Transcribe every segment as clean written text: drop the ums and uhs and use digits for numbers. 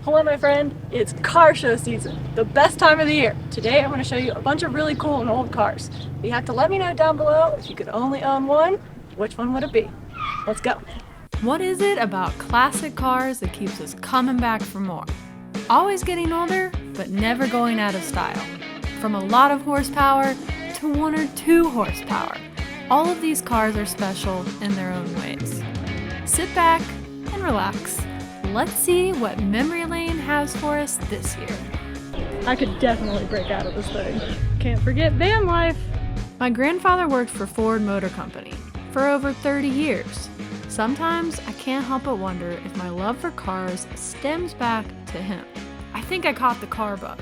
Hello my friend, it's car show season, the best time of the year. Today I'm going to show you a bunch of really cool and old cars. You have to let me know down below if you could only own one, which one would it be? Let's go. What is it about classic cars that keeps us coming back for more? Always getting older, but never going out of style. From a lot of horsepower to 1 or 2 horsepower. All of these cars are special in their own ways. Sit back and relax. Let's see what Memory Lane has for us this year. I could definitely break out of this thing. Can't forget van life. My grandfather worked for Ford Motor Company for over 30 years. Sometimes I can't help but wonder if my love for cars stems back to him. I think I caught the car bug.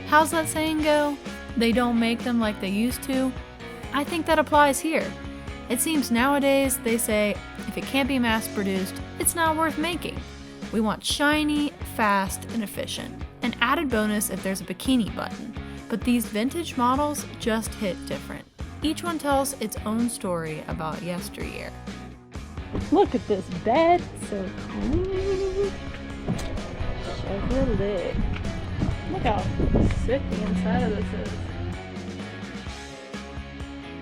How's that saying go? They don't make them like they used to. I think that applies here. It seems nowadays they say, if it can't be mass produced, it's not worth making. We want shiny, fast, and efficient. An added bonus if there's a bikini button. But these vintage models just hit different. Each one tells its own story about yesteryear. Look at this bed, so clean. Chevrolet. Look how sick the inside of this is.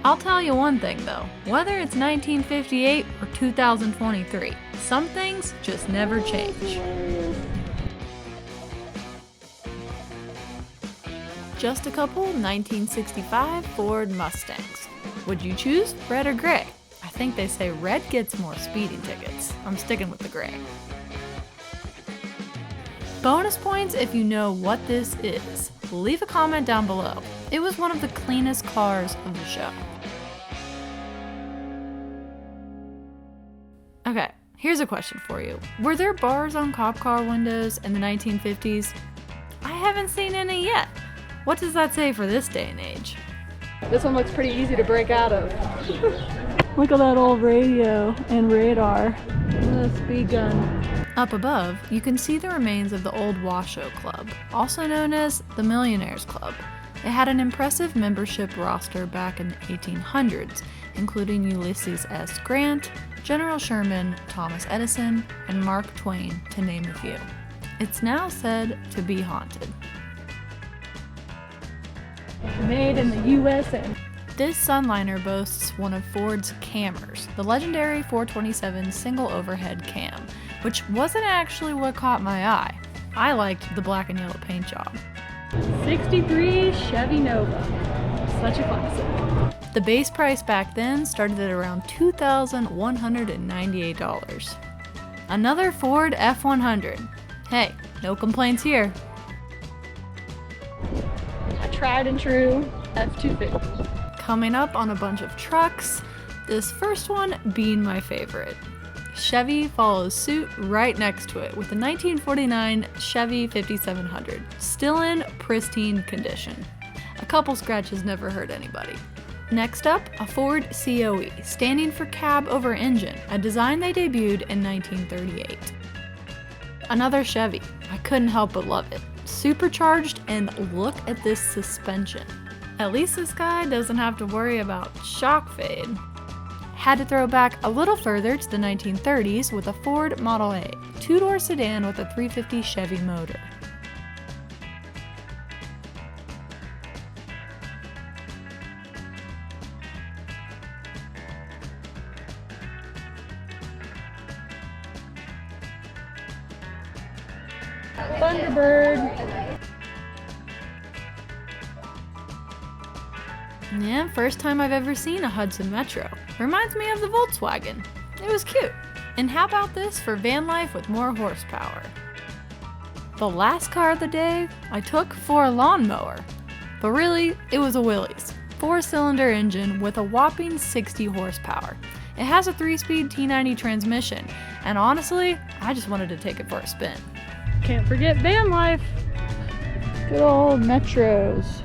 I'll tell you one thing though, whether it's 1958 or 2023, some things just never change. Just a couple 1965 Ford Mustangs. Would you choose red or gray? I think they say red gets more speeding tickets. I'm sticking with the gray. Bonus points if you know what this is. Leave a comment down below. It was one of the cleanest cars of the show. Okay, here's a question for you. Were there bars on cop car windows in the 1950s? I haven't seen any yet. What does that say for this day and age? This one looks pretty easy to break out of. Look at that old radio and radar. And the speed gun. Up above, you can see the remains of the old Washoe Club, also known as the Millionaires Club. It had an impressive membership roster back in the 1800s, including Ulysses S. Grant, General Sherman, Thomas Edison, and Mark Twain, to name a few. It's now said to be haunted. Made in the USA. This Sunliner boasts one of Ford's Cammers, the legendary 427 single overhead cam, which wasn't actually what caught my eye. I liked the black and yellow paint job. 63 Chevy Nova. Such a classic. The base price back then started at around $2,198. Another Ford F100. Hey, no complaints here. A tried and true F250. Coming up on a bunch of trucks, this first one being my favorite. Chevy follows suit right next to it with the 1949 Chevy 5700, still in pristine condition. A couple scratches never hurt anybody. Next up, a Ford COE, standing for cab over engine, a design they debuted in 1938. Another Chevy, I couldn't help but love it. Supercharged, and look at this suspension. At least this guy doesn't have to worry about shock fade. Had to throw back a little further to the 1930s with a Ford Model A, 2-door sedan with a 350 Chevy motor. Thunderbird. Yeah, first time I've ever seen a Hudson Metro. Reminds me of the Volkswagen. It was cute. And how about this for van life with more horsepower? The last car of the day I took for a lawnmower. But really, it was a Willys. 4-cylinder engine with a whopping 60 horsepower. It has a 3-speed T90 transmission, and honestly, I just wanted to take it for a spin. Can't forget van life. Good old Metros.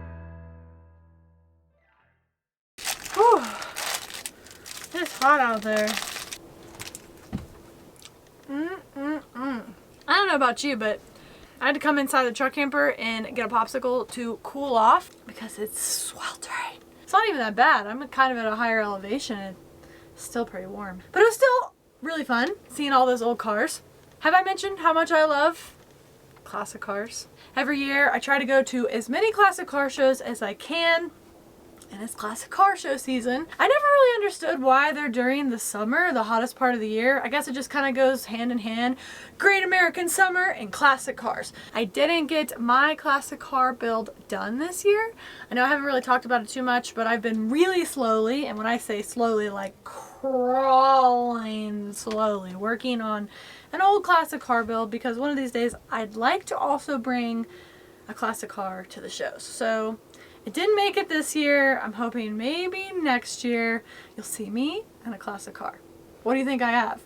Whew. It's hot out there. I don't know about you, but I had to come inside the truck camper and get a popsicle to cool off because it's sweltering. It's not even that bad. I'm kind of at a higher elevation. It's still pretty warm. But it was still really fun seeing all those old cars. Have I mentioned how much I love classic cars. Every year I try to go to as many classic car shows as I can. And it's classic car show season. I never really understood why they're during the summer, the hottest part of the year. I guess it just kind of goes hand in hand. Great American summer and classic cars. I didn't get my classic car build done this year. I know I haven't really talked about it too much, but I've been really slowly, and when I say slowly, like crawling slowly, working on an old classic car build, because one of these days I'd like to also bring a classic car to the shows. So it didn't make it this year. I'm hoping maybe next year you'll see me in a classic car. What do you think I have?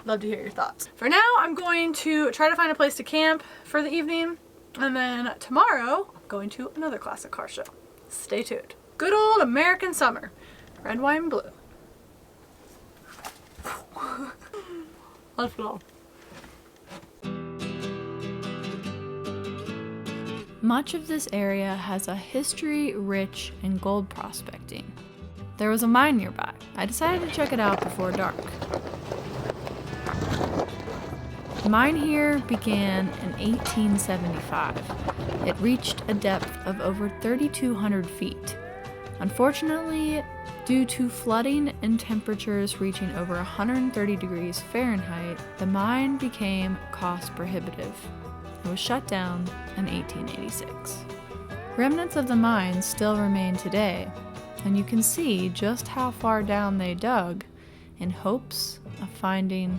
Love to hear your thoughts. For now, I'm going to try to find a place to camp for the evening. And then tomorrow, I'm going to another classic car show. Stay tuned. Good old American summer. Red, white, and blue. Let's go. Much of this area has a history rich in gold prospecting. There was a mine nearby. I decided to check it out before dark. The mine here began in 1875. It reached a depth of over 3,200 feet. Unfortunately, due to flooding and temperatures reaching over 130 degrees Fahrenheit, the mine became cost prohibitive. It was shut down in 1886. Remnants of the mine still remain today, and you can see just how far down they dug in hopes of finding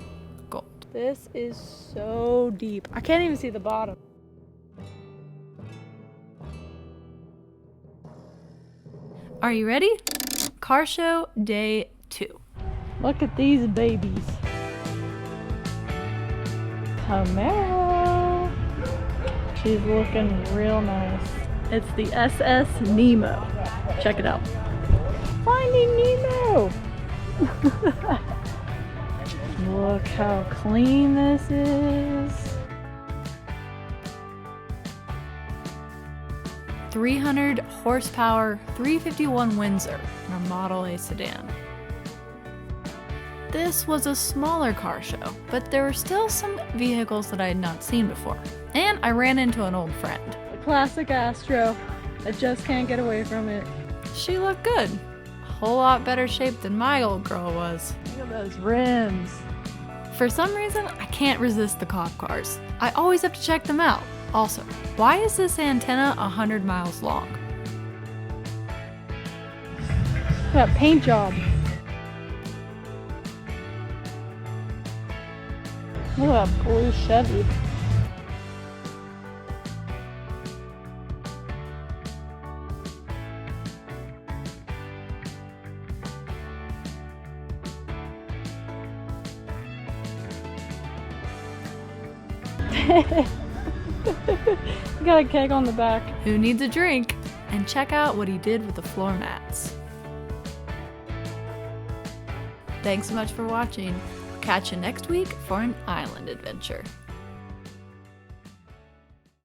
gold. This is so deep. I can't even see the bottom. Are you ready? Car show day 2. Look at these babies. Camaro. She's looking real nice. It's the SS Nemo. Check it out. Finding Nemo! Look how clean this is. 300 horsepower 351 Windsor in a Model A sedan. This was a smaller car show, but there were still some vehicles that I had not seen before. And I ran into an old friend. A classic Astro. I just can't get away from it. She looked good. A whole lot better shape than my old girl was. Look at those rims. For some reason, I can't resist the cop cars. I always have to check them out. Also, why is this antenna 100 miles long? Look at that paint job. Look at that blue Chevy. Got a keg on the back. Who needs a drink? And check out what he did with the floor mats. Thanks so much for watching. Catch you next week for an island adventure.